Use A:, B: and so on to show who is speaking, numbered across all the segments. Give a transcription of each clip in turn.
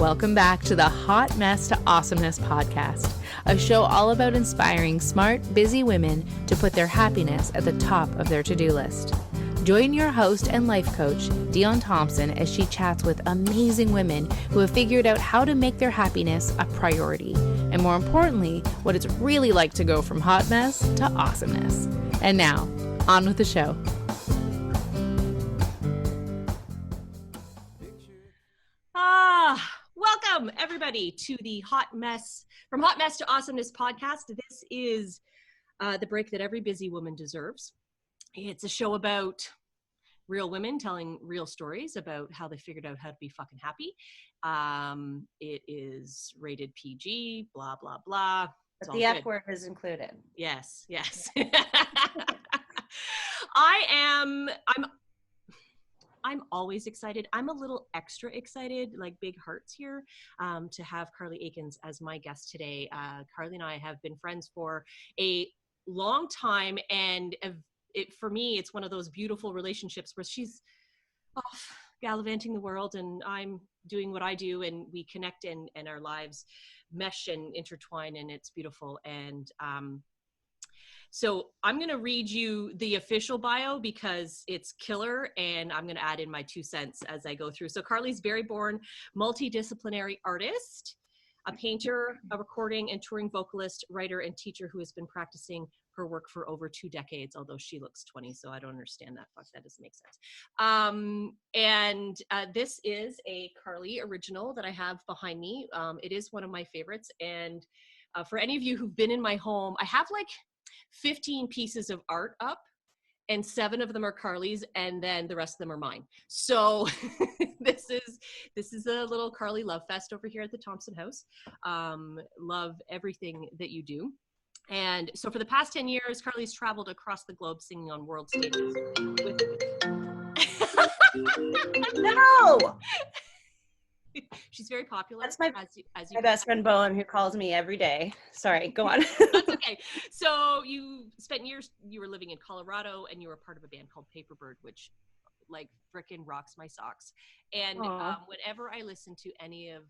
A: Welcome back to the Hot Mess to Awesomeness podcast, a show all about inspiring smart, busy women to put their happiness at the top of their to-do list. Join your host and life coach, Dion Thompson, as she chats with amazing women who have figured out how to make their happiness a priority, and more importantly, what it's really like to go from hot mess to awesomeness. And now, on with the show.
B: Welcome everybody to the Hot Mess to Awesomeness podcast. This is the break that every busy woman deserves. It's a show about real women telling real stories about how they figured out how to be fucking happy. It is rated PG, blah, blah, blah.
C: But the F word is included.
B: Yes. I'm always excited. I'm a little extra excited, like big hearts here, to have Carleigh Aikins as my guest today. Carleigh and I have been friends for a long time, and for me, it's one of those beautiful relationships where she's off gallivanting the world and I'm doing what I do, and we connect and our lives mesh and intertwine, and it's beautiful. And so I'm going to read you the official bio because it's killer, and I'm going to add in my 2 cents as I go through. So Carleigh's very born multi-disciplinary artist, a painter, a recording and touring vocalist, writer, and teacher who has been practicing her work for over 2 decades, although she looks 20, so I don't understand that. Fuck, that doesn't make sense. This is a Carleigh original that I have behind me. It is one of my favorites, and for any of you who've been in my home, I have like 15 pieces of art up, and 7 of them are Carleigh's, and then the rest of them are mine. So this is a little Carleigh love fest over here at the Thompson House. Love everything that you do. And so for the past 10 years, Carleigh's traveled across the globe singing on world stages with
C: No!
B: She's very popular.
C: That's my
B: my
C: best friend Bowen, who calls me every day. Sorry, go on.
B: That's okay. So you spent years, you were living in Colorado, and you were part of a band called Paperbird, which like frickin' rocks my socks. And whenever I listen to any of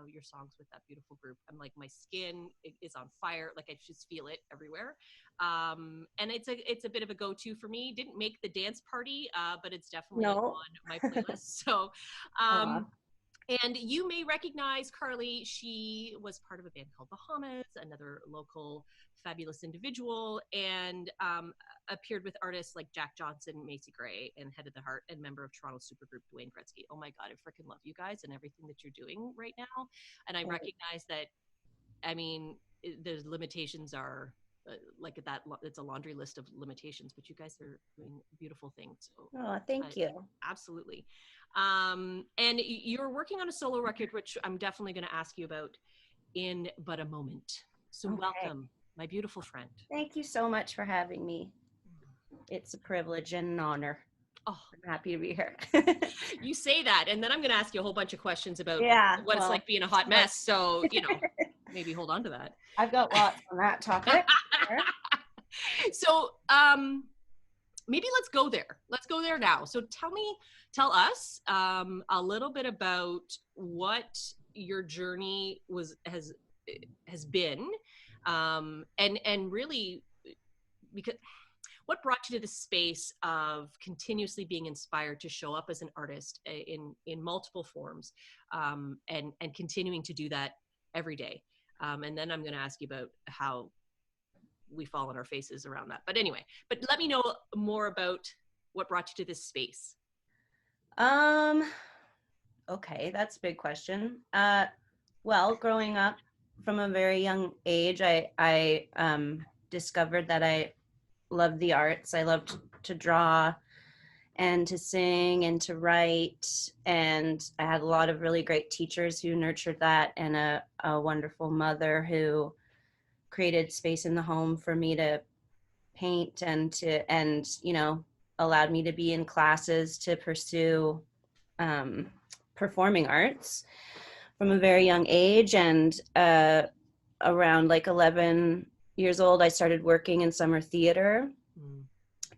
B: your songs with that beautiful group, I'm like, my skin is on fire. Like I just feel it everywhere. And it's a bit of a go-to for me. Didn't make the dance party, but it's definitely on my playlist. So, and you may recognize Carleigh. She was part of a band called Bahamas, another local fabulous individual, and appeared with artists like Jack Johnson, Macy Gray, and Head of the Heart, and member of Toronto supergroup Dwayne Gretzky. Oh my God, I freaking love you guys and everything that you're doing right now. And I recognize that, I mean, the limitations are like that. It's a laundry list of limitations, but you guys are doing beautiful things. So,
C: thank you.
B: Absolutely. And you're working on a solo record, which I'm definitely going to ask you about in but a moment. So Welcome, my beautiful friend.
C: Thank you so much for having me. It's a privilege and an honor.
B: Oh,
C: I'm happy to be here.
B: You say that, and then I'm going to ask you a whole bunch of questions about what it's like being a hot mess. So, maybe hold on to that.
C: I've got lots on that topic.
B: So, maybe let's go there. Let's go there now. So tell us a little bit about what your journey has been, and really, because what brought you to the space of continuously being inspired to show up as an artist in multiple forms, and continuing to do that every day. And then I'm going to ask you about how we fall on our faces around that. But anyway, let me know more about what brought you to this space.
C: Okay, that's a big question. Well, growing up from a very young age, I discovered that I loved the arts. I loved to draw and to sing and to write. And I had a lot of really great teachers who nurtured that, and a wonderful mother who created space in the home for me to paint and allowed me to be in classes to pursue performing arts from a very young age. And around like 11 years old, I started working in summer theater.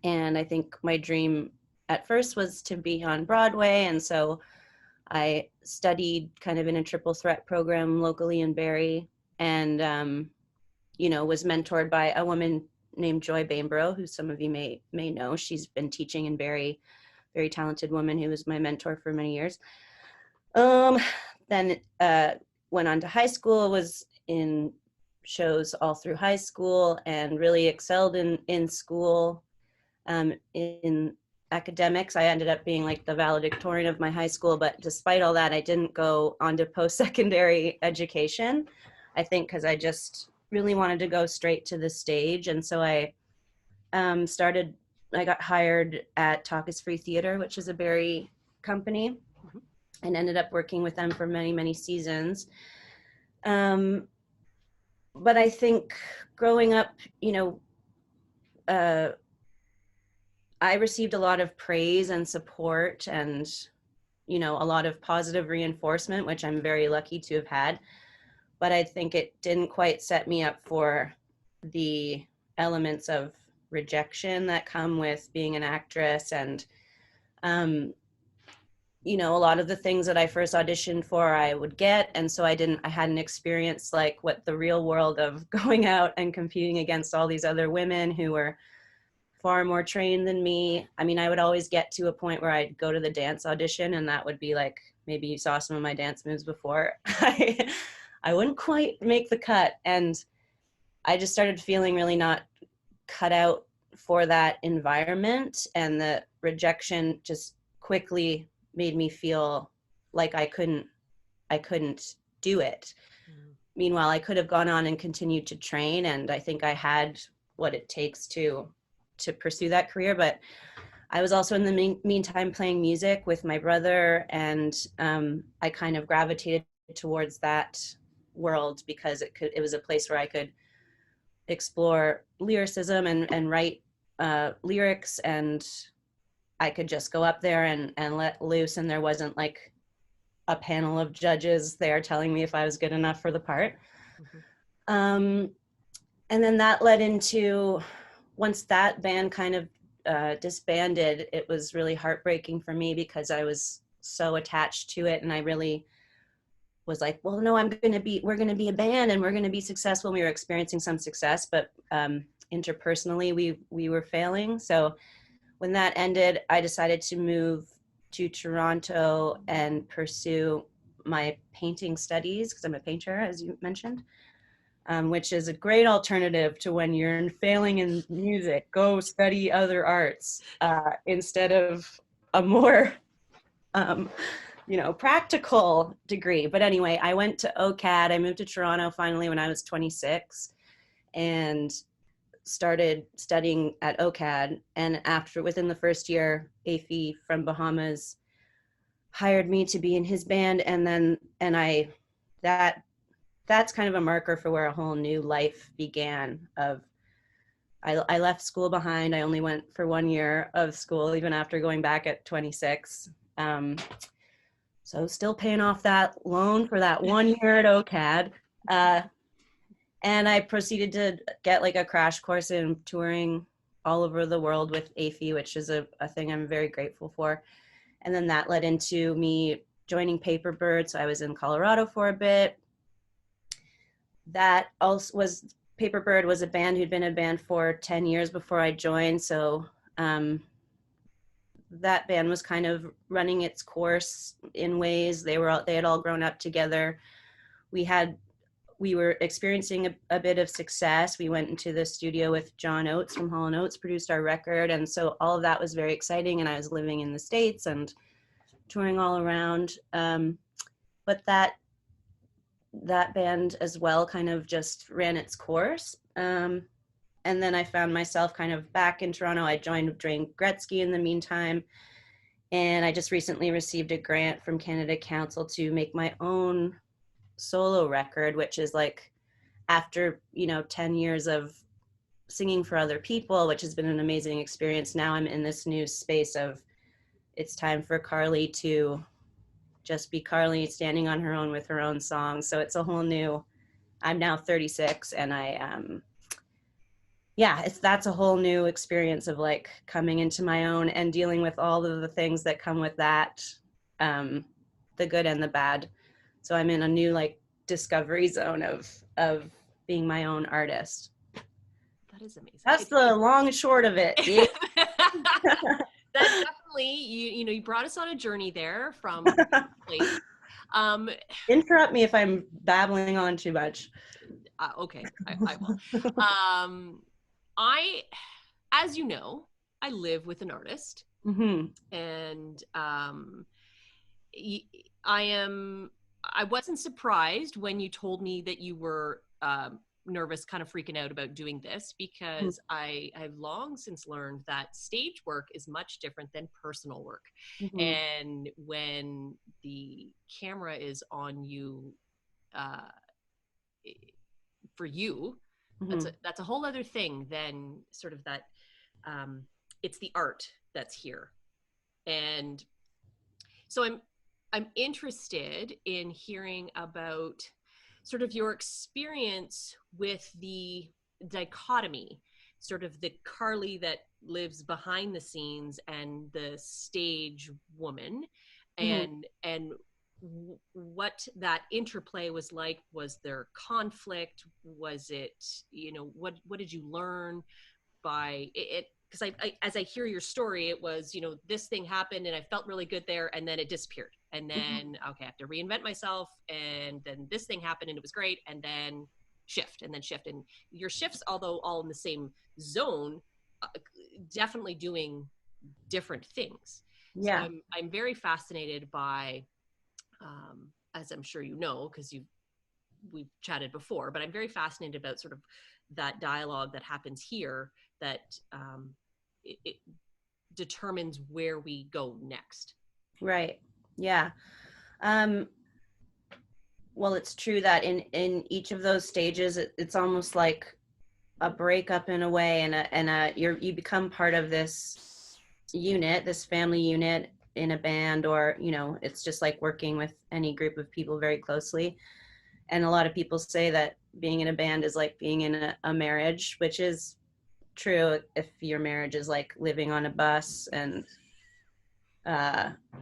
C: And I think my dream at first was to be on Broadway. And so I studied kind of in a triple threat program locally in Barrie, and was mentored by a woman named Joy Bainborough, who some of you may know. She's been teaching in Barrie, very talented woman who was my mentor for many years. Then went on to high school, was in shows all through high school, and really excelled in school. In academics, I ended up being like the valedictorian of my high school, but despite all that, I didn't go on to post-secondary education, I think because I just really wanted to go straight to the stage. And so I got hired at Talk is Free Theater, which is a Barrie company, and ended up working with them for many, many seasons. But I think growing up, I received a lot of praise and support and, a lot of positive reinforcement, which I'm very lucky to have had. But I think it didn't quite set me up for the elements of rejection that come with being an actress. And, a lot of the things that I first auditioned for, I would get. And so I hadn't experienced like what the real world of going out and competing against all these other women who were far more trained than me. I mean, I would always get to a point where I'd go to the dance audition, and that would be like, maybe you saw some of my dance moves before. I wouldn't quite make the cut. And I just started feeling really not cut out for that environment. And the rejection just quickly made me feel like I couldn't do it. Meanwhile, I could have gone on and continued to train. And I think I had what it takes to pursue that career. But I was also in the meantime playing music with my brother, and I kind of gravitated towards that world because it was a place where I could explore lyricism and write lyrics, and I could just go up there and let loose, and there wasn't like a panel of judges there telling me if I was good enough for the part. And then that led into, once that band kind of disbanded, it was really heartbreaking for me because I was so attached to it, and I really was like, well, no, we're going to be a band and we're going to be successful. We were experiencing some success, but interpersonally we were failing. So when that ended, I decided to move to Toronto and pursue my painting studies, because I'm a painter, as you mentioned. Which is a great alternative to when you're failing in music. Go study other arts instead of a more, practical degree. But anyway, I went to OCAD. I moved to Toronto finally when I was 26 and started studying at OCAD. And within the first year, Afi from Bahamas hired me to be in his band. That's kind of a marker for where a whole new life began. I left school behind. I only went for 1 year of school, even after going back at 26. So still paying off that loan for that 1 year at OCAD. And I proceeded to get like a crash course in touring all over the world with Afi, which is a thing I'm very grateful for. And then that led into me joining Paperbird. So I was in Colorado for a bit. That also was, Paperbird was a band who'd been a band for 10 years before I joined. So that band was kind of running its course in ways. They had all grown up together. We were experiencing a bit of success. We went into the studio with John Oates from Hall & Oates, produced our record. And so all of that was very exciting. And I was living in the States and touring all around. But that band as well kind of just ran its course. And then I found myself kind of back in Toronto. I joined Dwayne Gretzky in the meantime. And I just recently received a grant from Canada Council to make my own solo record, which is like after, 10 years of singing for other people, which has been an amazing experience. Now I'm in this new space of it's time for Carleigh to just be Carleigh, standing on her own with her own songs. So it's a whole new, I'm now 36 and that's a whole new experience of like coming into my own and dealing with all of the things that come with that the good and the bad. So I'm in a new like discovery zone of being my own artist.
B: That is amazing.
C: That's the long and short of it. Yeah.
B: That definitely, you brought us on a journey there from place.
C: Interrupt me if I'm babbling on too much.
B: Okay, I will. As you know, I live with an artist, and I wasn't surprised when you told me that you were nervous, kind of freaking out about doing this, because I've long since learned that stage work is much different than personal work. And when the camera is on you, for you, that's a whole other thing than sort of that. It's the art that's here. And so I'm interested in hearing about sort of your experience with the dichotomy, sort of the Carleigh that lives behind the scenes and the stage woman, and what that interplay was like. Was there conflict? Was it, what did you learn by it? Because I as I hear your story, it was, this thing happened and I felt really good there, and then it disappeared. And then, okay, I have to reinvent myself. And then this thing happened and it was great. And then shift. And your shifts, although all in the same zone, definitely doing different things.
C: Yeah.
B: So I'm very fascinated by, as I'm sure you know, because we've chatted before, but I'm very fascinated about sort of that dialogue that happens here that it determines where we go next.
C: Right. Yeah. Well, it's true that in each of those stages, it's almost like a breakup in a way, and you become part of this unit, this family unit in a band, or, it's just like working with any group of people very closely. And a lot of people say that being in a band is like being in a marriage, which is true if your marriage is like living on a bus and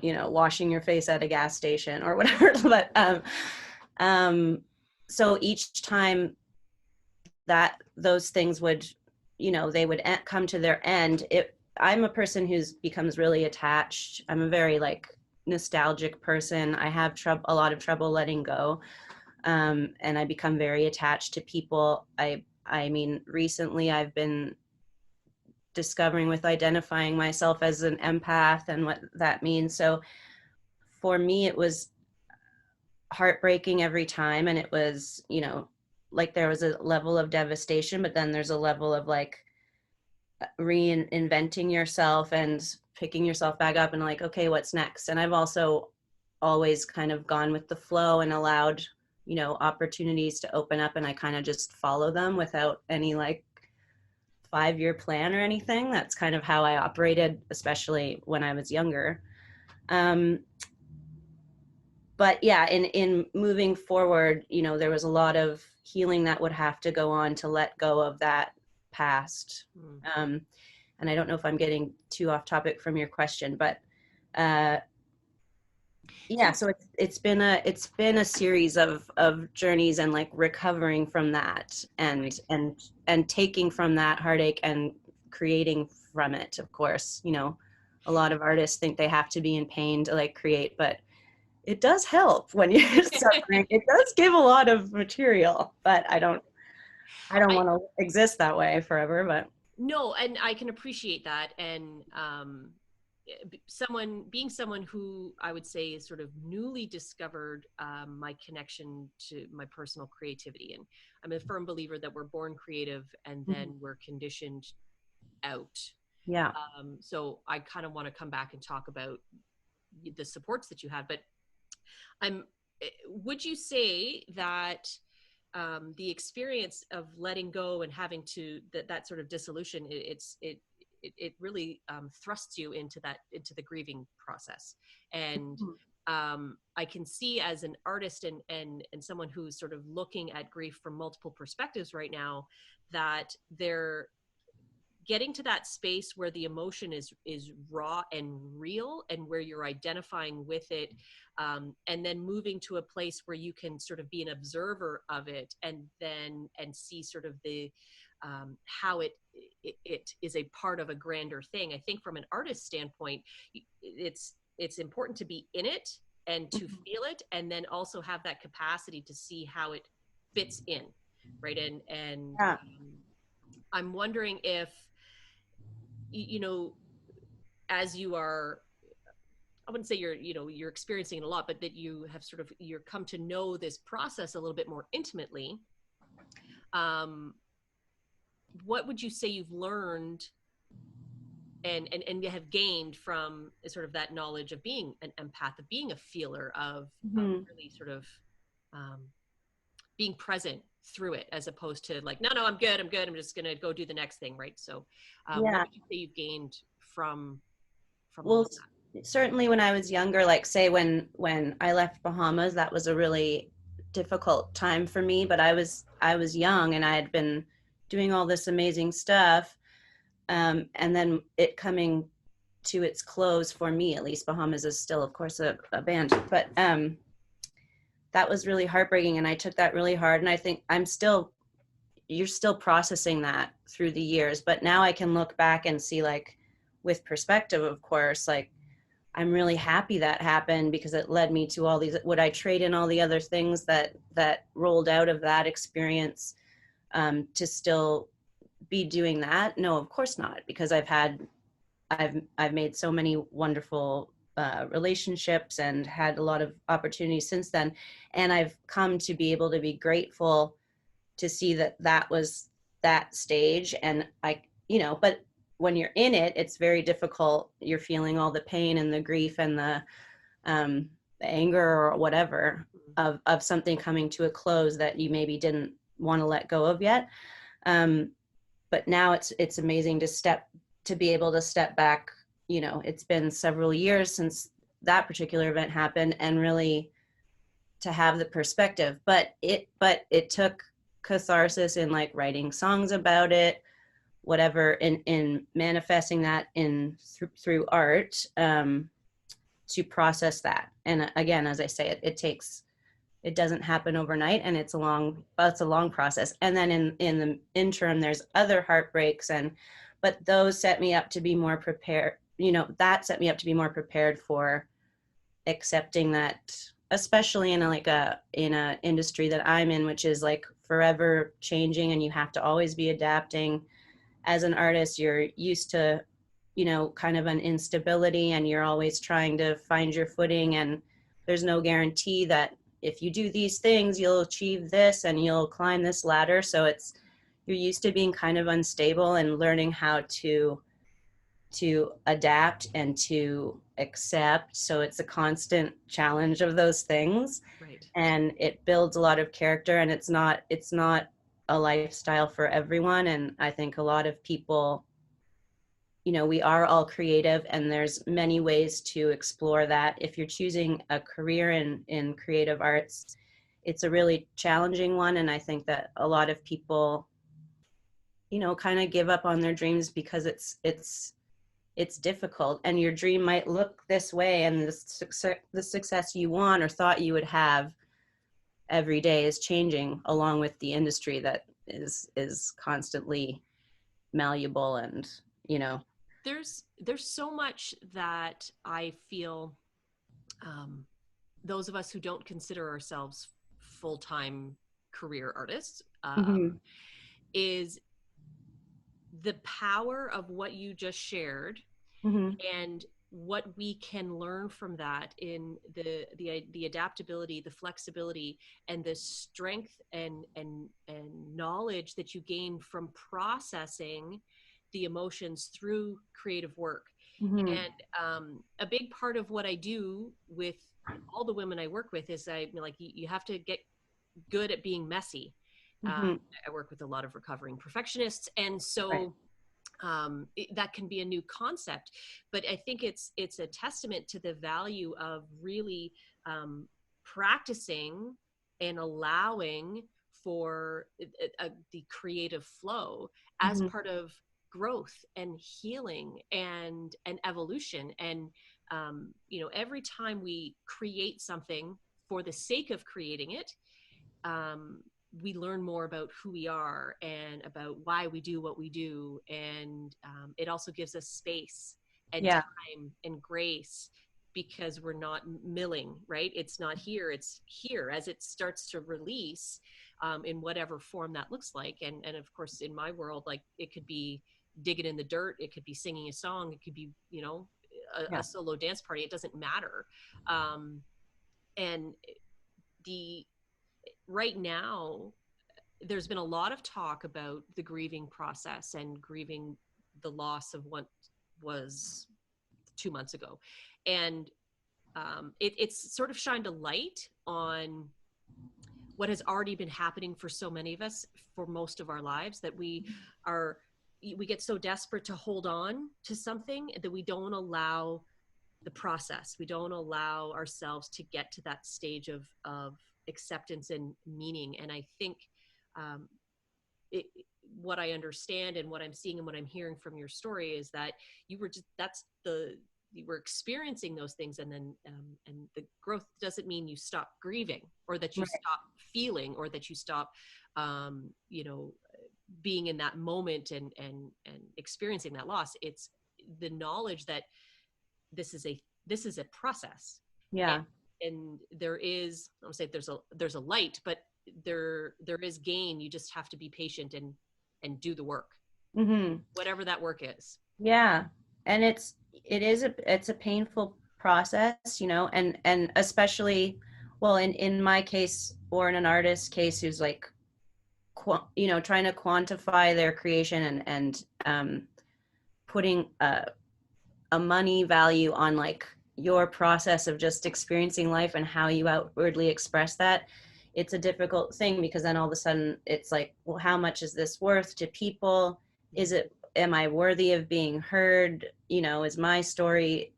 C: washing your face at a gas station or whatever. But so each time that those things would, they would come to their end, I'm a person who's becomes really attached. I'm a very like nostalgic person. I have a lot of trouble letting go, and I become very attached to people. I mean, recently I've been discovering with identifying myself as an empath and what that means. So for me, it was heartbreaking every time. And it was, like there was a level of devastation, but then there's a level of like reinventing yourself and picking yourself back up and like, okay, what's next? And I've also always kind of gone with the flow and allowed, opportunities to open up, and I kind of just follow them without any like 5-year plan or anything. That's kind of how I operated, especially when I was younger. But yeah, in moving forward, there was a lot of healing that would have to go on to let go of that past. And I don't know if I'm getting too off topic from your question, but yeah, so it's been a series of journeys and like recovering from that and taking from that heartache and creating from it. Of course, a lot of artists think they have to be in pain to like create, but it does help when you're suffering. It does give a lot of material, but I don't want to exist that way forever. But
B: no, and I can appreciate that. And someone who I would say is sort of newly discovered my connection to my personal creativity. And I'm a firm believer that we're born creative and then we're conditioned out.
C: Yeah.
B: So I kind of want to come back and talk about the supports that you had, but would you say that the experience of letting go and having to that sort of dissolution, it really thrusts you into the grieving process? And I can see as an artist and someone who's sort of looking at grief from multiple perspectives right now, that getting to that space where the emotion is raw and real, and where you're identifying with it, and then moving to a place where you can sort of be an observer of it, and see sort of the how it is a part of a grander thing. I think from an artist standpoint, it's important to be in it and to feel it, and then also have that capacity to see how it fits in, right? And
C: Yeah.
B: I'm wondering if, you know, as you are, I wouldn't say you're experiencing it a lot, but that you have sort of, you're come to know this process a little bit more intimately. What would you say you've learned and you have gained from sort of that knowledge of being an empath, of being a feeler, of really sort of being present through it, as opposed to like, no, I'm good, I'm just gonna go do the next thing, right? So what would you say you've gained from all of that?
C: Certainly when I was younger, like say when I left Bahamas, that was a really difficult time for me, but I was young and I had been doing all this amazing stuff, and then it coming to its close, for me at least. Bahamas is still of course a band, but that was really heartbreaking, and I took that really hard, and I think you're still processing that through the years, but now I can look back and see, like, with perspective, of course, like, I'm really happy that happened, because it led me to all these. Would I trade in all the other things that rolled out of that experience to still be doing that? No, of course not, because I've made so many wonderful relationships and had a lot of opportunities since then, and I've come to be able to be grateful to see that was that stage. And but when you're in it, it's very difficult. You're feeling all the pain and the grief and the anger or whatever of something coming to a close that you maybe didn't want to let go of yet. But now it's amazing to be able to step back. It's been several years since that particular event happened, and really to have the perspective. But it took catharsis in, like, writing songs about it, whatever, in manifesting that through art, to process that. And again, as I say, it doesn't happen overnight, and it's a long process. And then in the interim, there's other heartbreaks, but those set me up to be more prepared. That set me up to be more prepared for accepting that, especially in a industry that I'm in, which is like forever changing, and you have to always be adapting. As an artist, you're used to, kind of an instability, and you're always trying to find your footing, and there's no guarantee that if you do these things, you'll achieve this and you'll climb this ladder. So you're used to being kind of unstable, and learning how to adapt and to accept. So it's a constant challenge of those things.
B: Right.
C: And it builds a lot of character, and it's not a lifestyle for everyone. And I think a lot of people, we are all creative, and there's many ways to explore that. If you're choosing a career in creative arts, it's a really challenging one. And I think that a lot of people, kind of give up on their dreams because it's difficult, and your dream might look this way, and the success you want or thought you would have every day is changing along with the industry that is constantly malleable. And
B: there's so much that I feel those of us who don't consider ourselves full-time career artists is the power of what you just shared, and what we can learn from that in the adaptability, the flexibility, and the strength and knowledge that you gain from processing the emotions through creative work. And a big part of what I do with all the women I work with is you have to get good at being messy. I work with a lot of recovering perfectionists, and so that can be a new concept, but I think it's a testament to the value of really practicing and allowing for the creative flow as part of growth and healing and evolution. And every time we create something for the sake of creating it, we learn more about who we are and about why we do what we do. And it also gives us space and time and grace, because we're not milling, right? It's not here, it's here as it starts to release in whatever form that looks like. And of course, in my world, like, it could be digging in the dirt, it could be singing a song, it could be, a solo dance party. It doesn't matter. And right now, there's been a lot of talk about the grieving process and grieving the loss of what was 2 months ago. And it's sort of shined a light on what has already been happening for so many of us for most of our lives, that we get so desperate to hold on to something that we don't allow the process. We don't allow ourselves to get to that stage of acceptance and meaning. And I think what I understand and what I'm seeing and what I'm hearing from your story is that you were experiencing those things, and then and the growth doesn't mean you stop grieving, or that you stop feeling, or that you stop being in that moment and experiencing that loss. It's the knowledge that this is a process. And there is, I don't say there's a light, but there is gain. You just have to be patient and do the work, whatever that work is.
C: And it's a painful process, and especially, well, in my case, or in an artist's case who's like, trying to quantify their creation and putting a money value on like your process of just experiencing life and how you outwardly express that. It's a difficult thing, because then all of a sudden it's like, well, how much is this worth to people? Am I worthy of being heard? Is my story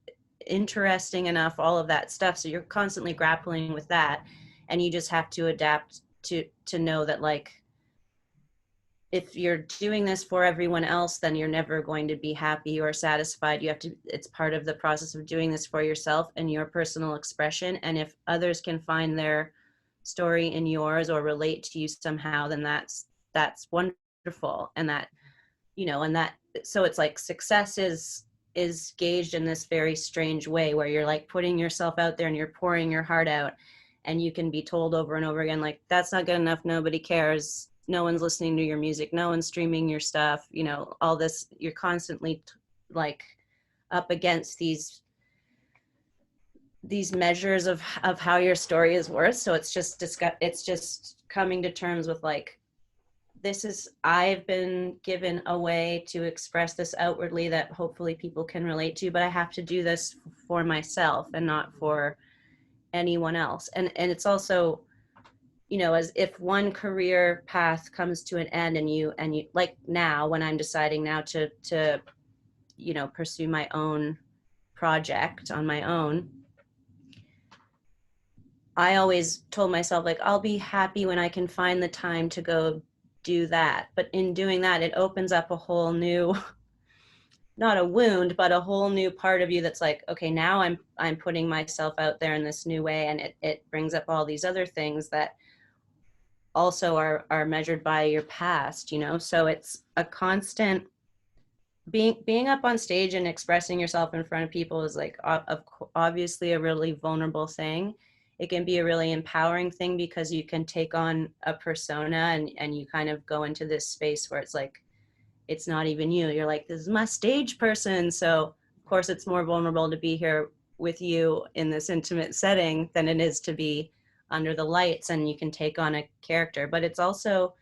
C: interesting enough? All of that stuff. So you're constantly grappling with that, and you just have to adapt to know that, like, if you're doing this for everyone else, then you're never going to be happy or satisfied. It's part of the process of doing this for yourself and your personal expression. And if others can find their story in yours or relate to you somehow, then that's wonderful. And that, so it's like success is gauged in this very strange way, where you're like putting yourself out there and you're pouring your heart out, and you can be told over and over again, like, that's not good enough. Nobody cares. No one's listening to your music. No one's streaming your stuff. All this, you're constantly like up against these measures of how your story is worth. So it's just coming to terms with, like, I've been given a way to express this outwardly that hopefully people can relate to, but I have to do this for myself and not for anyone else. And it's also, as if one career path comes to an end, and you like, now when I'm deciding now to pursue my own project on my own, I always told myself, like, I'll be happy when I can find the time to go do that. But in doing that, it opens up a whole new, not a wound, but a whole new part of you that's like, okay, now I'm putting myself out there in this new way, and it brings up all these other things that also are measured by your past, so it's a constant being up on stage and expressing yourself in front of people is like obviously a really vulnerable thing. It can be a really empowering thing, because you can take on a persona and you kind of go into this space where it's like, it's not even you. You're like, this is my stage person. So of course it's more vulnerable to be here with you in this intimate setting than it is to be under the lights, and you can take on a character. But it's also,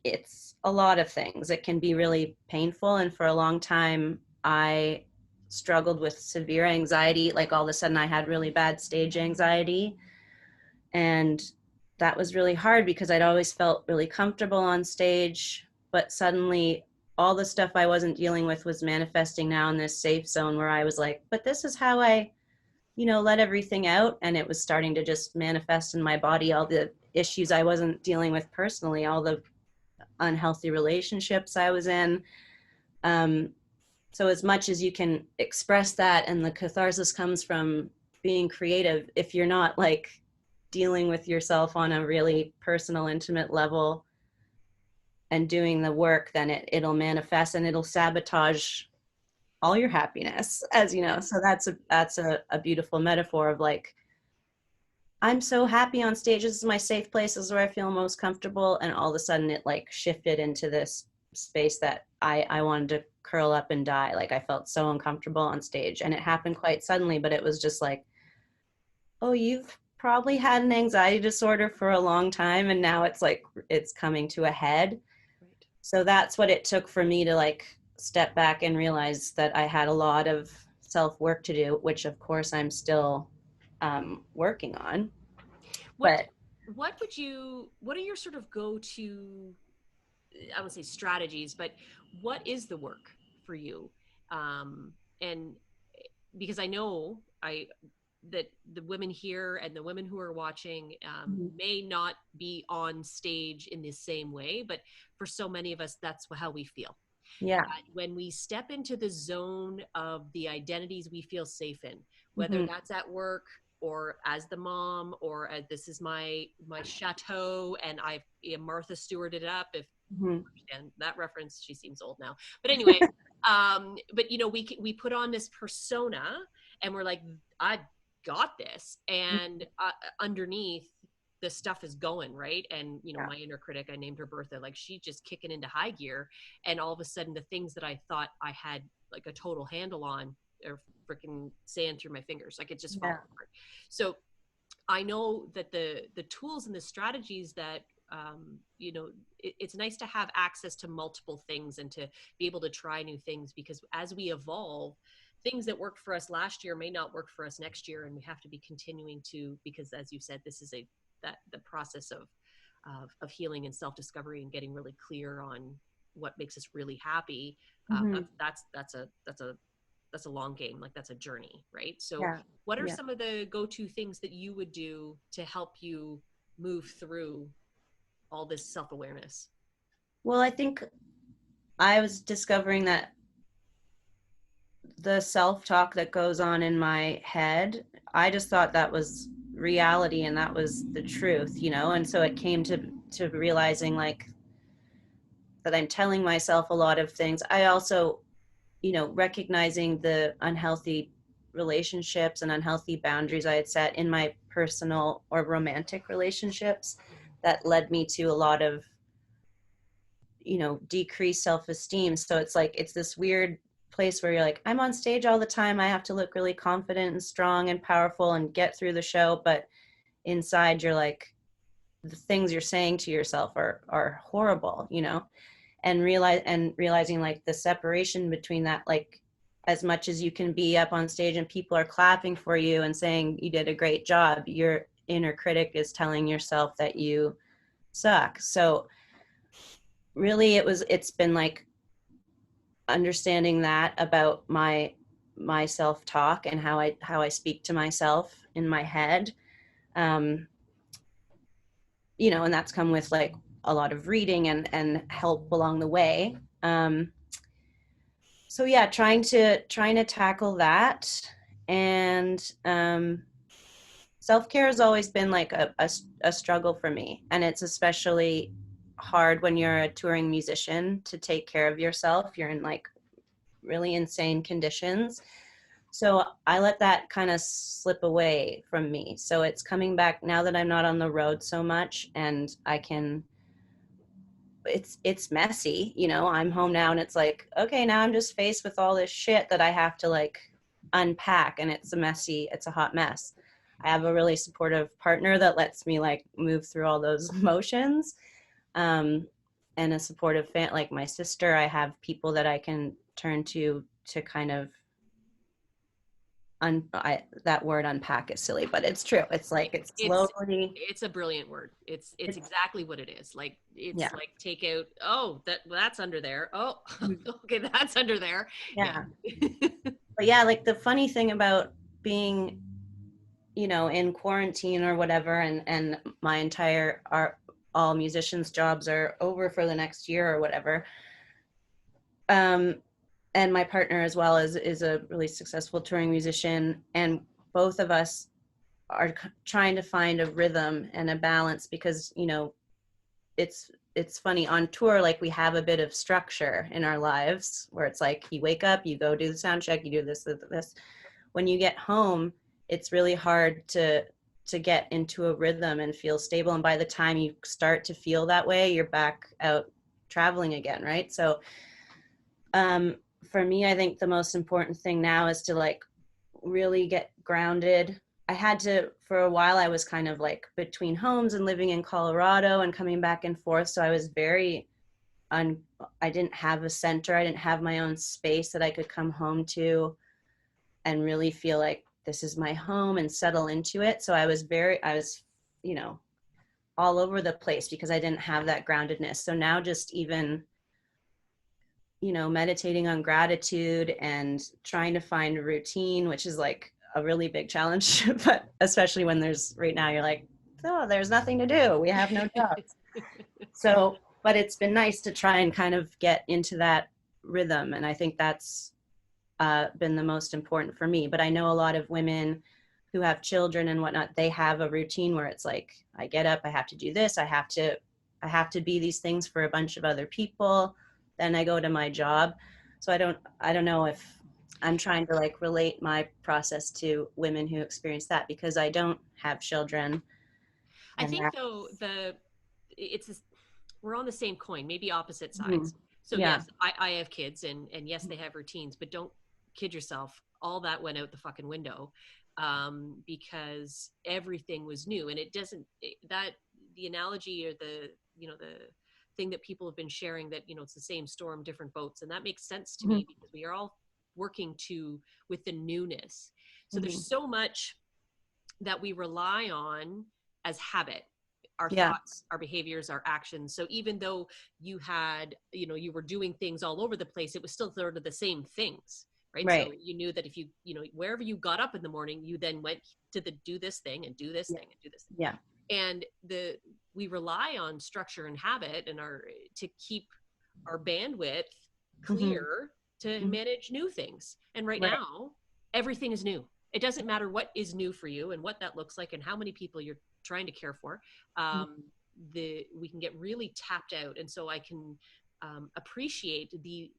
C: it's a lot of things. It can be really painful. And for a long time, I struggled with severe anxiety. Like, all of a sudden I had really bad stage anxiety. And that was really hard, because I'd always felt really comfortable on stage. But suddenly all the stuff I wasn't dealing with was manifesting now in this safe zone, where I was like, but this is how I let everything out. And it was starting to just manifest in my body, all the issues I wasn't dealing with personally, all the unhealthy relationships I was in, So as much as you can express that, and the catharsis comes from being creative, if you're not like dealing with yourself on a really personal, intimate level and doing the work, then it'll manifest and it'll sabotage all your happiness, as you know. So that's a beautiful metaphor of like, I'm so happy on stage. This is my safe place. This is where I feel most comfortable. And all of a sudden it like shifted into this space that I wanted to curl up and die. Like I felt so uncomfortable on stage, and it happened quite suddenly, but it was just like, oh, you've probably had an anxiety disorder for a long time. And now it's like, it's coming to a head. Right. So that's what it took for me to like step back and realize that I had a lot of self-work to do, which of course I'm still working on.
B: What are your sort of go-to, I would say strategies, but what is the work for you? And because I know that the women here and the women who are watching may not be on stage in the same way, but for so many of us, that's how we feel.
C: Yeah.
B: When we step into the zone of the identities we feel safe in, whether that's at work or as the mom, or this is my chateau and I've Martha Stewarted it up. If you understand that reference, she seems old now. But anyway, but you know, we put on this persona and we're like, I got this, and underneath the stuff is going right. And you know, my inner critic, I named her Bertha, like she's just kicking into high gear, and all of a sudden the things that I thought I had like a total handle on are freaking sand through my fingers. Like it just falls apart. So I know that the tools and the strategies that you know, it's nice to have access to multiple things and to be able to try new things, because as we evolve, things that worked for us last year may not work for us next year, and we have to be continuing to, because as you said, this is the process of healing and self-discovery and getting really clear on what makes us really happy. That's a long game. Like that's a journey, right? So what are some of the go-to things that you would do to help you move through all this self-awareness?
C: Well, I think I was discovering that the self-talk that goes on in my head, I just thought that was reality and that was the truth, you know? And so it came to realizing like that I'm telling myself a lot of things. I also, you know, recognizing the unhealthy relationships and unhealthy boundaries I had set in my personal or romantic relationships that led me to a lot of, you know, decreased self-esteem. So it's like, it's this weird place where you're like, I'm on stage all the time. I have to look really confident and strong and powerful and get through the show. But inside you're like, the things you're saying to yourself are horrible, you know? And realizing like the separation between that, like as much as you can be up on stage and people are clapping for you and saying you did a great job, your inner critic is telling yourself that you suck. So really it's been like understanding that about my self-talk and how I speak to myself in my head. You know, and that's come with like a lot of reading and help along the way. So yeah, trying to tackle that. And self-care has always been like a struggle for me. And it's especially hard when you're a touring musician to take care of yourself. You're in like really insane conditions. So I let that kind of slip away from me. So it's coming back now that I'm not on the road so much, and I can, it's messy, you know, I'm home now and it's like, okay, now I'm just faced with all this shit that I have to like unpack, and it's a hot mess. I have a really supportive partner that lets me like move through all those emotions. And a supportive fan, like my sister. I have people that I can turn to kind of that word unpack is silly, but it's true. It's like
B: it's a brilliant word. It's exactly what it is. Like it's like take out, oh, that's under there. Oh, okay, that's under there.
C: Yeah. But yeah, like the funny thing about being, you know, in quarantine or whatever, and my entire all musicians' jobs are over for the next year or whatever. and my partner as well is a really successful touring musician, and both of us are trying to find a rhythm and a balance, because, you know, it's funny on tour, like we have a bit of structure in our lives where it's like you wake up, you go do the sound check, you do this. When you get home, it's really hard to get into a rhythm and feel stable, and by the time you start to feel that way, you're back out traveling again, right? So for me, I think the most important thing now is to like really get grounded. I had to, for a while, I was kind of like between homes and living in Colorado and coming back and forth. So I was I didn't have a center. I didn't have my own space that I could come home to and really feel like this is my home and settle into it. So I was, you know, all over the place because I didn't have that groundedness. So now just even, you know, meditating on gratitude and trying to find a routine, which is like a really big challenge, but especially when right now you're like, oh, there's nothing to do. We have no jobs. So, but it's been nice to try and kind of get into that rhythm. And I think that's been the most important for me. But I know a lot of women who have children and whatnot, they have a routine where it's like, I get up, I have to do this. I have to be these things for a bunch of other people. Then I go to my job. So I don't know if I'm trying to like relate my process to women who experience that, because I don't have children.
B: I think though we're on the same coin, maybe opposite sides. So yeah. Yes, I have kids and yes, they have routines, but don't kid yourself. All that went out the fucking window because everything was new, and the analogy or the thing that people have been sharing that, it's the same storm, different boats. And that makes sense to me because we are all working with the newness. So there's so much that we rely on as habit, our thoughts, our behaviors, our actions. So even though you had, you were doing things all over the place, it was still sort of the same things, right? So you knew that if you wherever you got up in the morning, you then went to do this thing and do this thing and do this thing.
C: Yeah.
B: And we rely on structure and habit and to keep our bandwidth clear to manage new things. And right now, everything is new. It doesn't matter what is new for you and what that looks like and how many people you're trying to care for. We can get really tapped out. And so I can appreciate the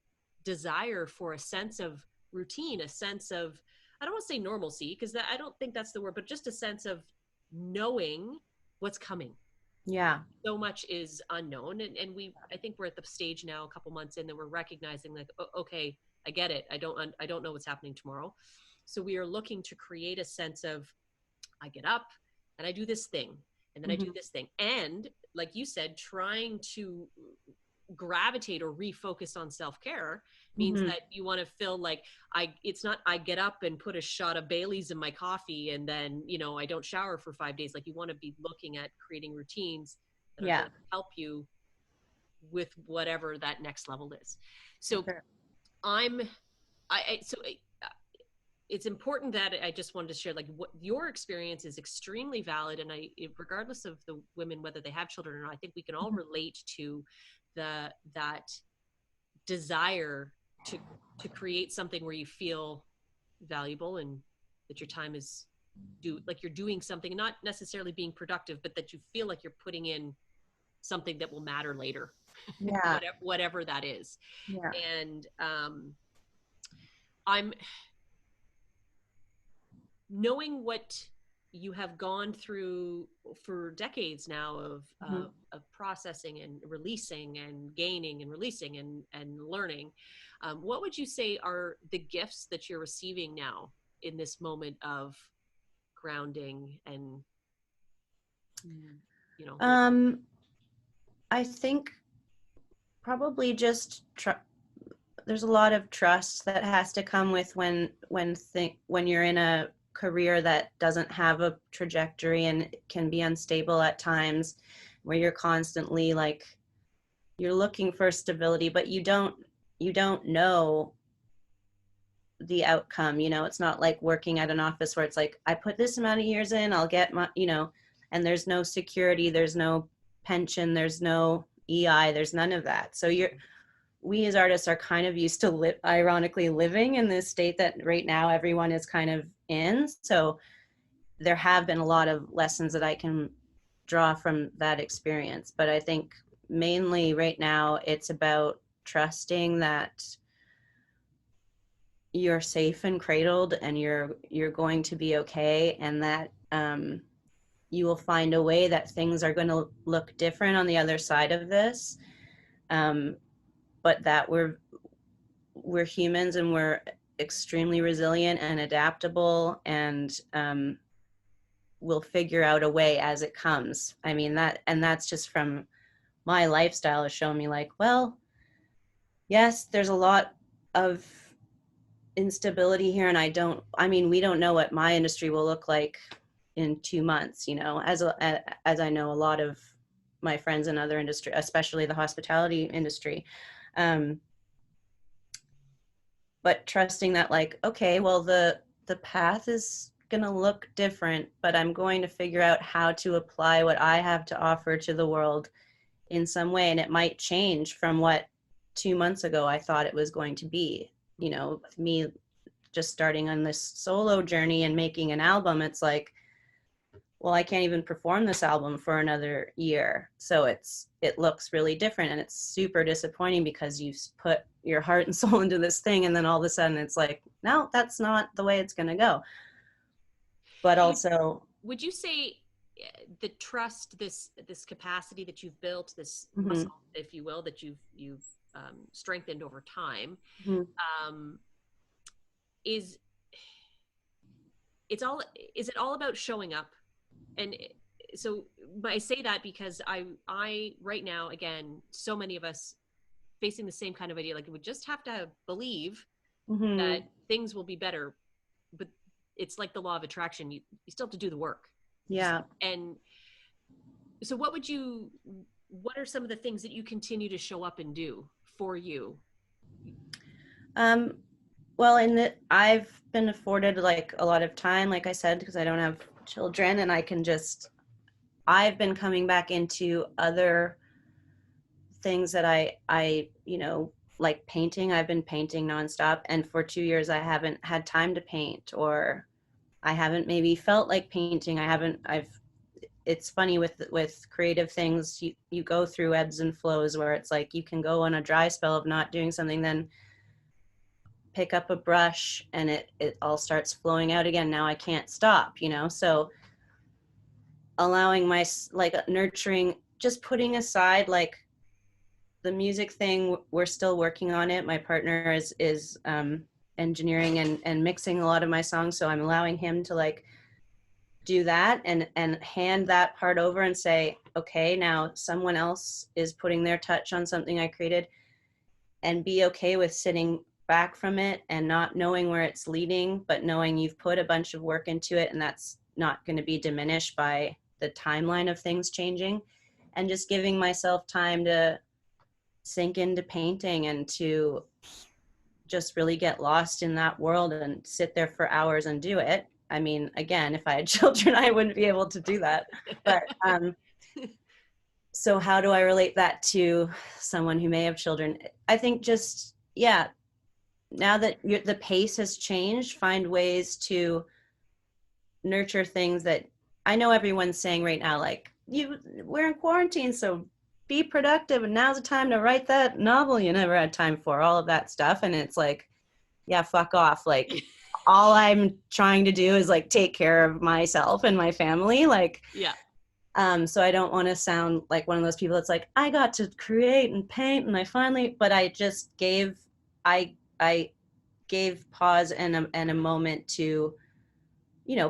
B: desire for a sense of routine, a sense of, I don't want to say normalcy, because I don't think that's the word, but just a sense of knowing what's coming.
C: Yeah.
B: So much is unknown. And I think we're at the stage now, a couple months in, that we're recognizing like, okay, I get it. I don't know what's happening tomorrow. So we are looking to create a sense of, I get up and I do this thing, and then I do this thing. And like you said, trying to gravitate or refocus on self-care means that you want to feel like it's not, I get up and put a shot of Bailey's in my coffee and then, I don't shower for 5 days. Like you want to be looking at creating routines that are going to help you with whatever that next level is. So it's important that I just wanted to share, like, what your experience is extremely valid. And regardless of the women, whether they have children or not, I think we can all relate to that desire to create something where you feel valuable and that your time is like you're doing something, not necessarily being productive, but that you feel like you're putting in something that will matter later.
C: Yeah.
B: whatever that is.
C: Yeah.
B: And I'm knowing what you have gone through for decades now of processing and releasing and gaining and releasing and learning. What would you say are the gifts that you're receiving now in this moment of grounding and,
C: I think probably just there's a lot of trust that has to come with when you're in a career that doesn't have a trajectory and can be unstable at times, where you're constantly like, you're looking for stability, but you don't know the outcome. It's not like working at an office where it's like, I put this amount of years in, I'll get my, and there's no security, there's no pension, there's no EI, there's none of that. So we as artists are kind of used to ironically living in this state that right now everyone is kind of in. So there have been a lot of lessons that I can draw from that experience. But I think mainly right now it's about trusting that you're safe and cradled and you're going to be okay, and that you will find a way that things are going to look different on the other side of this, but that we're humans and we're extremely resilient and adaptable, and we'll figure out a way as it comes. I mean, that's just from my lifestyle has shown me, like, well, yes, there's a lot of instability here, and we don't know what my industry will look like in 2 months, as I know a lot of my friends in other industry, especially the hospitality industry. But trusting that, like, okay, well, the path is going to look different, but I'm going to figure out how to apply what I have to offer to the world in some way. And it might change from what 2 months ago I thought it was going to be. With me just starting on this solo journey and making an album, it's like, well, I can't even perform this album for another year. So it looks really different, and it's super disappointing because you've put your heart and soul into this thing, and then all of a sudden it's like, no, that's not the way it's going to go. But also,
B: would you say the trust, this capacity that you've built, this muscle, if you will, that you've strengthened over time, is it all about showing up? And so I say that because I right now, again, so many of us facing the same kind of idea, like we just have to believe that things will be better, but it's like the law of attraction. You still have to do the work.
C: Yeah.
B: And so what are some of the things that you continue to show up and do for you?
C: Well, I've been afforded like a lot of time, like I said, because I don't have children, and I've been coming back into other things that I like painting. I've been painting nonstop, and for 2 years I haven't had time to paint, or I haven't maybe felt like painting. It's funny with creative things, you go through ebbs and flows where it's like you can go on a dry spell of not doing something, then pick up a brush and it all starts flowing out again. Now I can't stop, so allowing nurturing, just putting aside like the music thing. We're still working on it. My partner is engineering and mixing a lot of my songs, so I'm allowing him to like do that and hand that part over and say, okay, now someone else is putting their touch on something I created, and be okay with sitting back from it and not knowing where it's leading, but knowing you've put a bunch of work into it, and that's not going to be diminished by the timeline of things changing, and just giving myself time to sink into painting and to just really get lost in that world and sit there for hours and do it. I mean, again, if I had children, I wouldn't be able to do that. But so how do I relate that to someone who may have children? I think just, yeah, now that the pace has changed, find ways to nurture things that I know everyone's saying right now, like, we're in quarantine, so be productive, and now's the time to write that novel you never had time for, all of that stuff. And it's like, yeah, fuck off. Like, all I'm trying to do is like take care of myself and my family. Like,
B: yeah.
C: So I don't want to sound like one of those people that's like, I got to create and paint and but I just I gave pause and a moment to,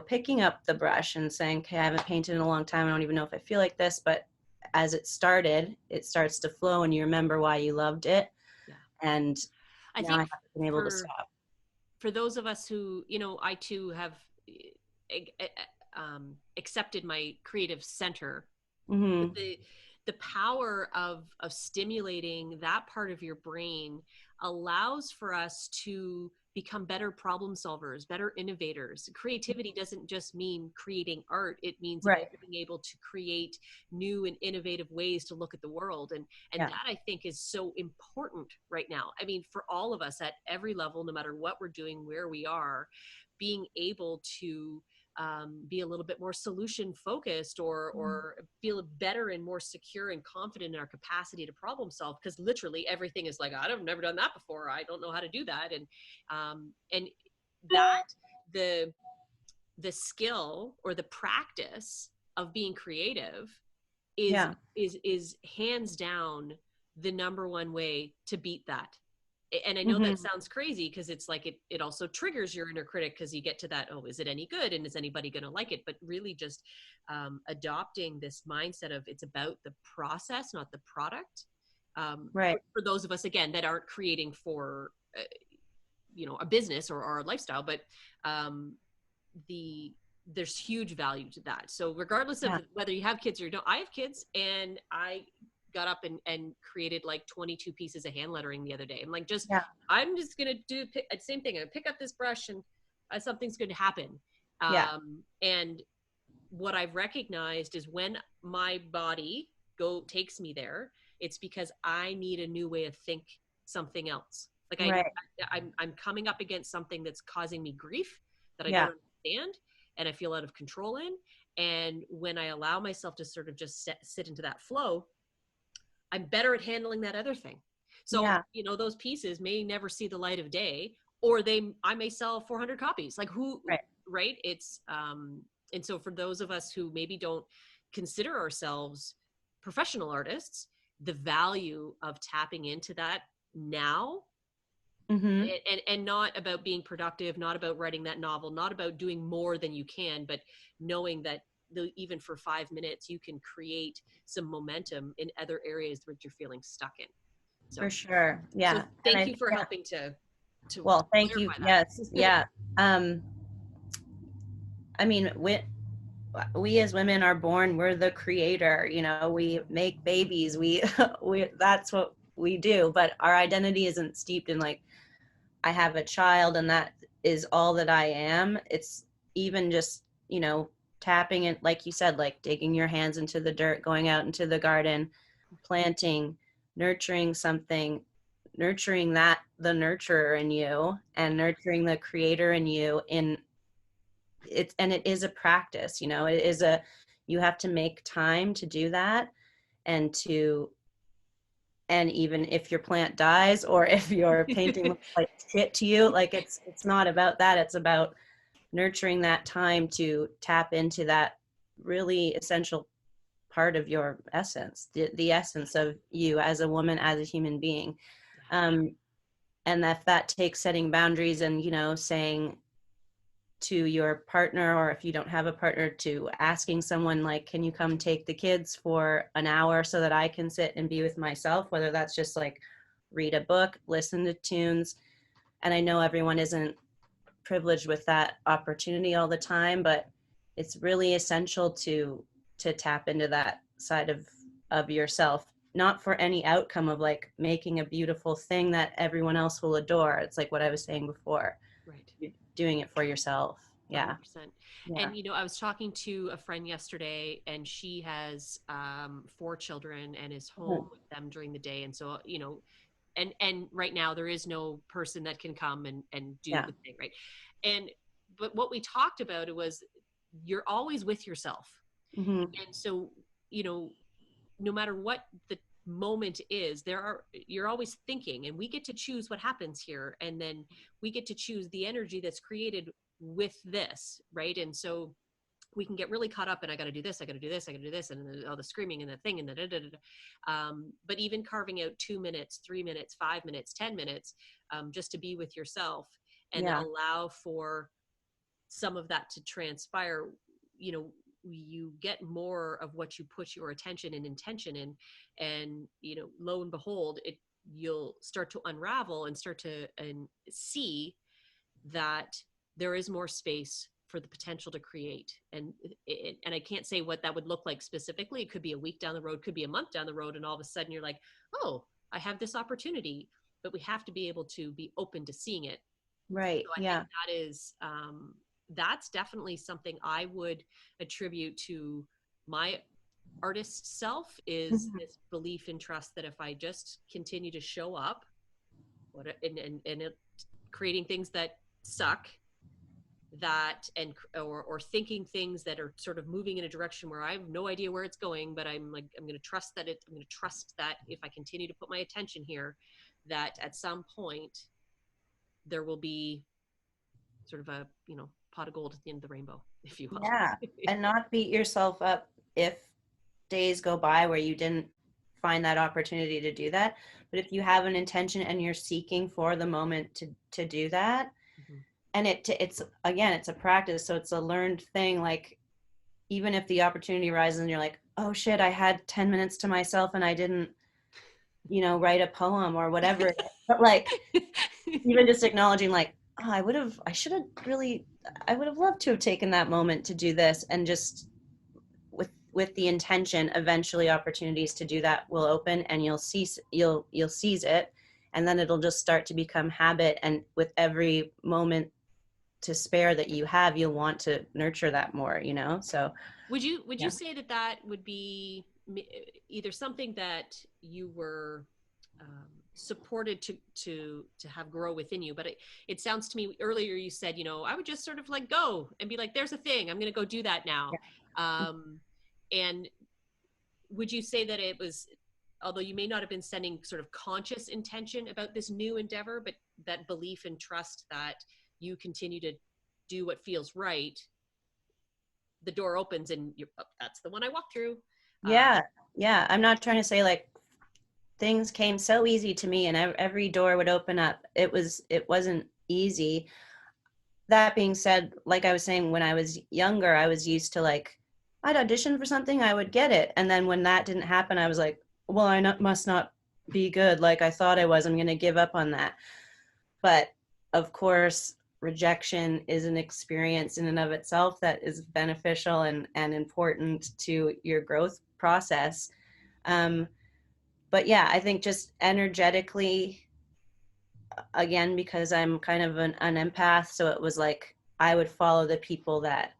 C: picking up the brush and saying, okay, I haven't painted in a long time. I don't even know if I feel like this, but as it starts to flow and you remember why you loved it. Yeah. And I think I haven't been able to stop.
B: For those of us who, I too have accepted my creative center, the power of stimulating that part of your brain allows for us to become better problem solvers, better innovators. Creativity doesn't just mean creating art. It means being able to create new and innovative ways to look at the world. And that, I think, is so important right now. I mean, for all of us at every level, no matter what we're doing, where we are, being able to be a little bit more solution focused, or feel better and more secure and confident in our capacity to problem solve, because literally everything is like, I've never done that before, I don't know how to do that. And that the skill or the practice of being creative is hands down the number one way to beat that. And I know that sounds crazy, because it's like it also triggers your inner critic, because you get to that, oh, is it any good? And is anybody going to like it? But really just adopting this mindset of it's about the process, not the product. For those of us, again, that aren't creating for, a business or a lifestyle, but there's huge value to that. So regardless of whether you have kids or you don't, I have kids, and I got up and created like 22 pieces of hand lettering the other day. I'm like, I'm just going to do the same thing. I pick up this brush and something's going to happen. And what I've recognized is when my body takes me there, it's because I need a new way of think something else. Like I'm coming up against something that's causing me grief that I don't understand and I feel out of control in. And when I allow myself to sort of just sit into that flow, I'm better at handling that other thing. So, those pieces may never see the light of day, or I may sell 400 copies. Like right? It's, and so for those of us who maybe don't consider ourselves professional artists, the value of tapping into that now, and not about being productive, not about writing that novel, not about doing more than you can, but knowing that even for 5 minutes, you can create some momentum in other areas that you're feeling stuck in. So,
C: for sure. Yeah.
B: So thank you for helping to
C: well, thank you.
B: That.
C: Yes. Yeah. I mean, we as women are born, we're the creator, we make babies, we that's what we do, but our identity isn't steeped in like, I have a child and that is all that I am. It's even just, tapping it, like you said, like digging your hands into the dirt, going out into the garden, planting, nurturing something, nurturing the nurturer in you, and nurturing the creator in you. And it is a practice, you have to make time to do that, and even if your plant dies or if your painting looks like shit to you, like it's not about that. It's about nurturing that time to tap into that really essential part of your essence, the essence of you as a woman, as a human being. And if that takes setting boundaries and, saying to your partner, or if you don't have a partner, to asking someone like, can you come take the kids for an hour so that I can sit and be with myself, whether that's just like read a book, listen to tunes. And I know everyone isn't privileged with that opportunity all the time, but it's really essential to tap into that side of yourself, not for any outcome of like making a beautiful thing that everyone else will adore. It's like what I was saying before, right? You're doing it for yourself.
B: 100%. And I was talking to a friend yesterday, and she has 4 children and is home with them during the day. And so and right now there is no person that can come and do the thing, right? But what we talked about, it was, you're always with yourself. And so, no matter what the moment is, you're always thinking, and we get to choose what happens here. And then we get to choose the energy that's created with this, right? And so we can get really caught up in, I got to do this, I got to do this, I got to do this, and all the screaming and the thing and the but even carving out 2 minutes, 3 minutes, 5 minutes, 10 minutes, just to be with yourself and allow for some of that to transpire, you get more of what you put your attention and intention in, and lo and behold, you'll start to unravel and start to see that there is more space for the potential to create. And I can't say what that would look like specifically. It could be a week down the road, could be a month down the road, and all of a sudden you're like, oh, I have this opportunity. But we have to be able to be open to seeing it
C: Right.
B: So I
C: Yeah.
B: think that is, that's definitely something I would attribute to my artist self, is
C: Mhm.
B: this belief and trust that if I just continue to show up, and it, creating things that suck, that, and or thinking things that are sort of moving in a direction where I have no idea where it's going, but I'm going to trust that I'm going to trust that if I continue to put my attention here, that at some point there will be sort of a, pot of gold at the end of the rainbow, if you will.
C: Yeah. And not beat yourself up if days go by where you didn't find that opportunity to do that. But if you have an intention and you're seeking for the moment to do that,
B: Mm-hmm.
C: and it's again, it's a practice, so it's a learned thing. Like, even if the opportunity arises and you're like, oh shit, I had 10 minutes to myself and I didn't, write a poem or whatever. But like, even just acknowledging like, oh, I would have loved to have taken that moment to do this, and just with the intention, eventually opportunities to do that will open, and you'll seize it, and then it'll just start to become habit. And with every moment to spare that you have, you'll want to nurture that more, so
B: Would you
C: yeah.
B: say that would be either something that you were supported to have grow within you? But it sounds to me, earlier you said, I would just sort of like go and be like, there's a thing, I'm going to go do that now. And would you say that it was, although you may not have been sending sort of conscious intention about this new endeavor, but that belief and trust that you continue to do what feels right, the door opens and you're, oh, that's the one I walked through.
C: Yeah. Yeah. I'm not trying to say like things came so easy to me and every door would open up. It wasn't easy. That being said, like I was saying, when I was younger, I was used to like, I'd audition for something, I would get it. And then when that didn't happen, I was like, well, must not be good like I thought I was. I'm going to give up on that. But of course, rejection is an experience in and of itself that is beneficial and important to your growth process. But yeah, I think just energetically, again, because I'm kind of an empath, so it was like I would follow the people that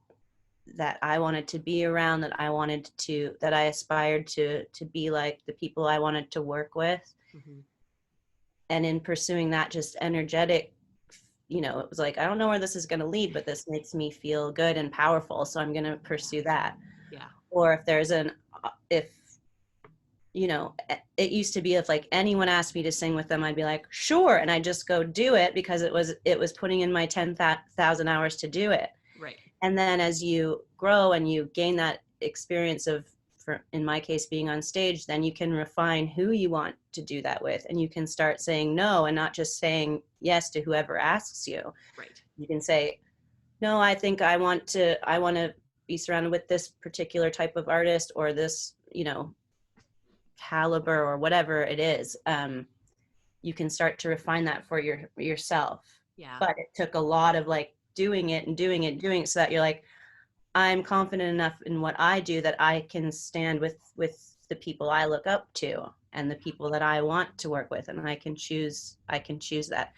C: I wanted to be around, that I aspired to be like, the people I wanted to work with.
B: Mm-hmm.
C: And in pursuing that, just energetic, it was like, I don't know where this is going to lead, but this makes me feel good and powerful, so I'm going to pursue that.
B: Yeah.
C: Or if it used to be, if like anyone asked me to sing with them, I'd be like, sure, and I just go do it, because it was putting in my 10,000 hours to do it.
B: Right.
C: And then as you grow and you gain that experience of, in my case, being on stage, then you can refine who you want to do that with, and you can start saying no and not just saying yes to whoever asks you.
B: Right.
C: You can say, no, I think I want to be surrounded with this particular type of artist, or this, caliber, or whatever it is. You can start to refine that for yourself.
B: Yeah.
C: But it took a lot of like doing it, so that you're like, I'm confident enough in what I do that I can stand with the people I look up to and the people that I want to work with, and I can choose that.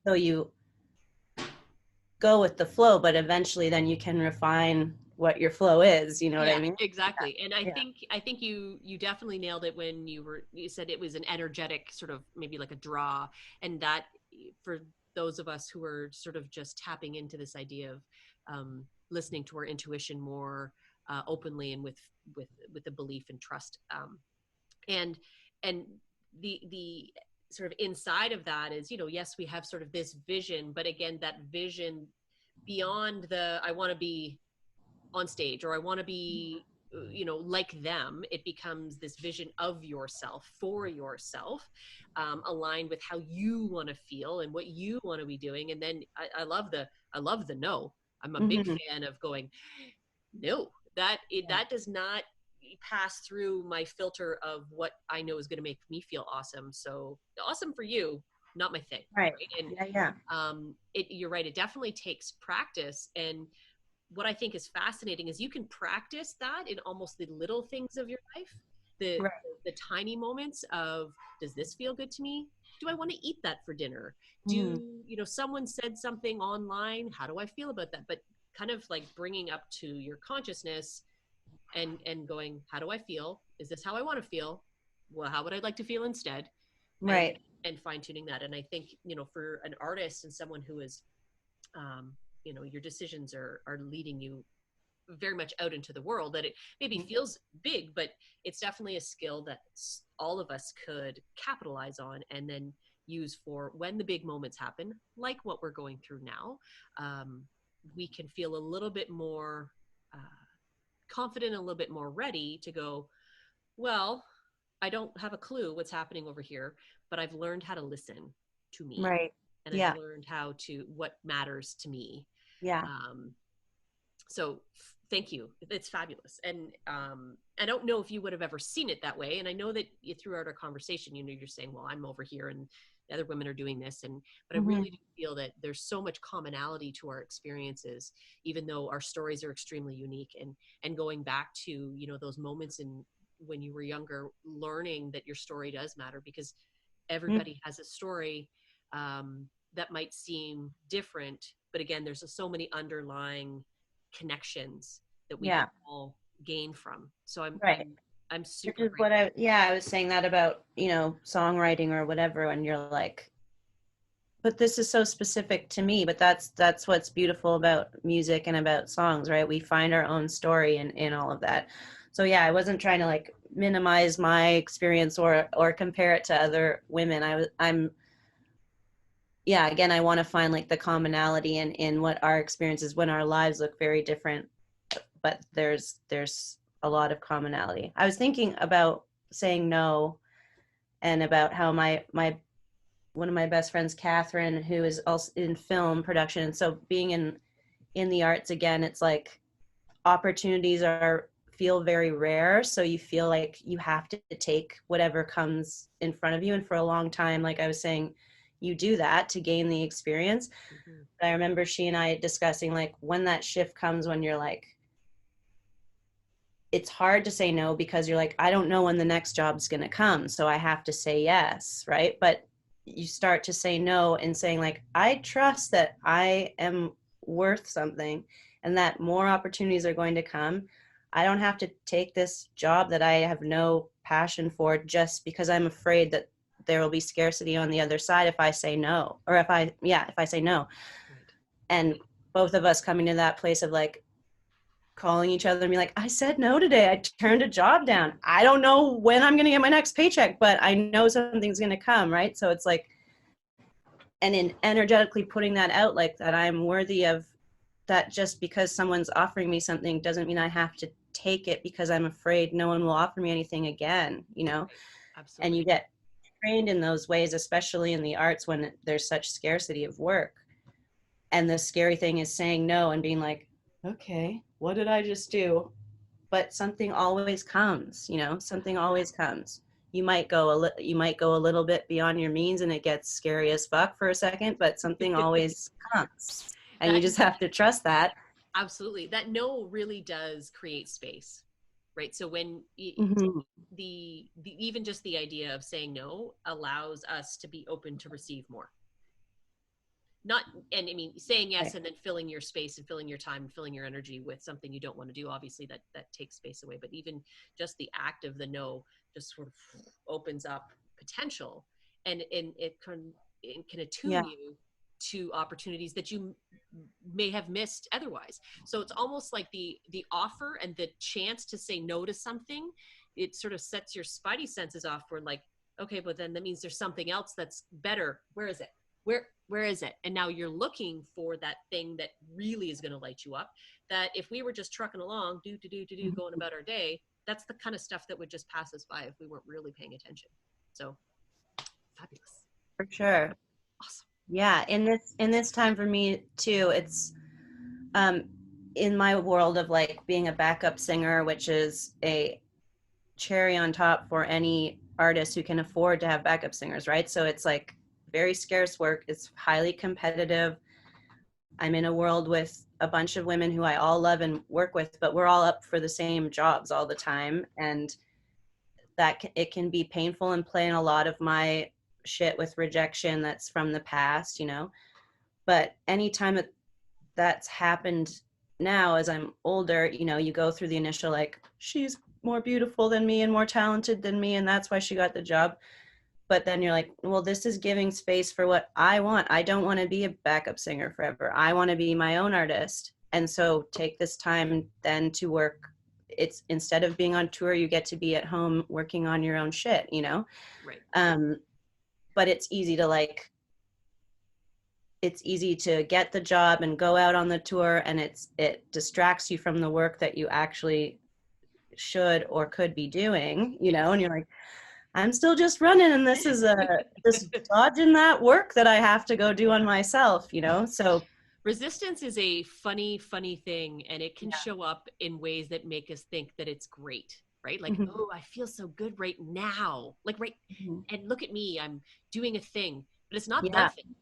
C: So you go with the flow, but eventually then you can refine what your flow is, what I mean?
B: Exactly. And
C: Yeah.
B: I think you definitely nailed it when you said it was an energetic sort of, maybe like a draw, and that for those of us who are sort of just tapping into this idea of listening to our intuition more openly, and with the belief and trust, and the sort of inside of that is, yes, we have sort of this vision, but again, that vision beyond the, I want to be on stage, or I want to be, like them, it becomes this vision of yourself, for yourself, aligned with how you want to feel and what you want to be doing. And then I love the no. I'm a big fan of going, no, that does not pass through my filter of what I know is going to make me feel awesome. So awesome for you, not my thing.
C: Right.
B: And
C: Yeah.
B: You're right. It definitely takes practice. And what I think is fascinating is you can practice that in almost the little things of your life. the tiny moments of, does this feel good to me? Do I want to eat that for dinner? Someone said something online, how do I feel about that? But kind of like bringing up to your consciousness and going, how do I feel? Is this how I want to feel? Well, how would I like to feel instead?
C: Right.
B: And fine tuning that. And I think, for an artist and someone who is, your decisions are leading you very much out into the world, that it maybe feels big, but it's definitely a skill that all of us could capitalize on and then use for when the big moments happen, like what we're going through now. We can feel a little bit more confident, a little bit more ready to go, well, I don't have a clue what's happening over here, but I've learned how to listen to me.
C: Right.
B: And I've learned what matters to me.
C: Yeah.
B: So thank you. It's fabulous. And I don't know if you would have ever seen it that way. And I know that throughout our conversation, you're saying, well, I'm over here and the other women are doing this. But I really do feel that there's so much commonality to our experiences, even though our stories are extremely unique, and going back to, those moments when you were younger, learning that your story does matter, because everybody has a story that might seem different, but again, there's so many underlying connections that we can all gain from. So I'm super.
C: Which is what I was saying that about, songwriting or whatever, and you're like, but this is so specific to me. But that's what's beautiful about music and about songs, right? We find our own story in all of that. So yeah, I wasn't trying to like minimize my experience or compare it to other women. Again, I want to find like the commonality in what our experiences, when our lives look very different, but there's a lot of commonality. I was thinking about saying no, and about how my one of my best friends, Catherine, who is also in film production. And so being in the arts, again, it's like opportunities feel very rare. So you feel like you have to take whatever comes in front of you. And for a long time, like I was saying, you do that to gain the experience. I remember she and I discussing, like, when that shift comes, when you're like, it's hard to say no because you're like, I don't know when the next job's going to come, so I have to say yes, right? But you start to say no and saying like, I trust that I am worth something and that more opportunities are going to come. I don't have to take this job that I have no passion for just because I'm afraid that there will be scarcity on the other side if I say no, or if I say no. Right. And both of us coming to that place of like calling each other and be like, I said no today. I turned a job down. I don't know when I'm going to get my next paycheck, but I know something's going to come. Right. So it's like, and in energetically putting that out, like that I'm worthy of that. Just because someone's offering me something doesn't mean I have to take it because I'm afraid no one will offer me anything again, Absolutely. And you get trained in those ways, especially in the arts, when there's such scarcity of work. And the scary thing is saying no and being like, okay, what did I just do? But something always comes, something always comes. You might go a little bit beyond your means and it gets scary as fuck for a second, but something always comes. And you just have to trust that.
B: Absolutely. That no really does create space. Right. So when the even just the idea of saying no allows us to be open to receive more. Saying yes, right, and then filling your space and filling your time and filling your energy with something you don't want to do, obviously that takes space away. But even just the act of the no just sort of opens up potential, and it can attune you to opportunities that you may have missed otherwise. So it's almost like the offer and the chance to say no to something, it sort of sets your spidey senses off. We're like, okay, but then that means there's something else that's better. Where is it? Where is it? And now you're looking for that thing that really is going to light you up, that if we were just trucking along, going about our day, that's the kind of stuff that would just pass us by if we weren't really paying attention. So fabulous.
C: For sure.
B: Awesome.
C: Yeah. In this time for me too, it's in my world of like being a backup singer, which is a cherry on top for any artist who can afford to have backup singers, right? So it's like very scarce work. It's highly competitive. I'm in a world with a bunch of women who I all love and work with, but we're all up for the same jobs all the time. And it can be painful and play in a lot of my shit with rejection that's from the past, you know. But anytime that's happened now as I'm older, you know, you go through the initial like, she's more beautiful than me and more talented than me and that's why she got the job. But then you're like, well, this is giving space for what I want. I don't want to be a backup singer forever. I want to be my own artist. And so take this time then to work. It's instead of being on tour, you get to be at home working on your own shit, you know?
B: Right.
C: But it's easy to get the job and go out on the tour, and it distracts you from the work that you actually should or could be doing, you know, and you're like, I'm still just running and this is just dodging that work that I have to go do on myself, you know? So
B: resistance is a funny thing, and it can show up in ways that make us think that it's great, right? Like, oh, I feel so good right now. Like, right. And look at me, I'm doing a thing, but it's not the thing.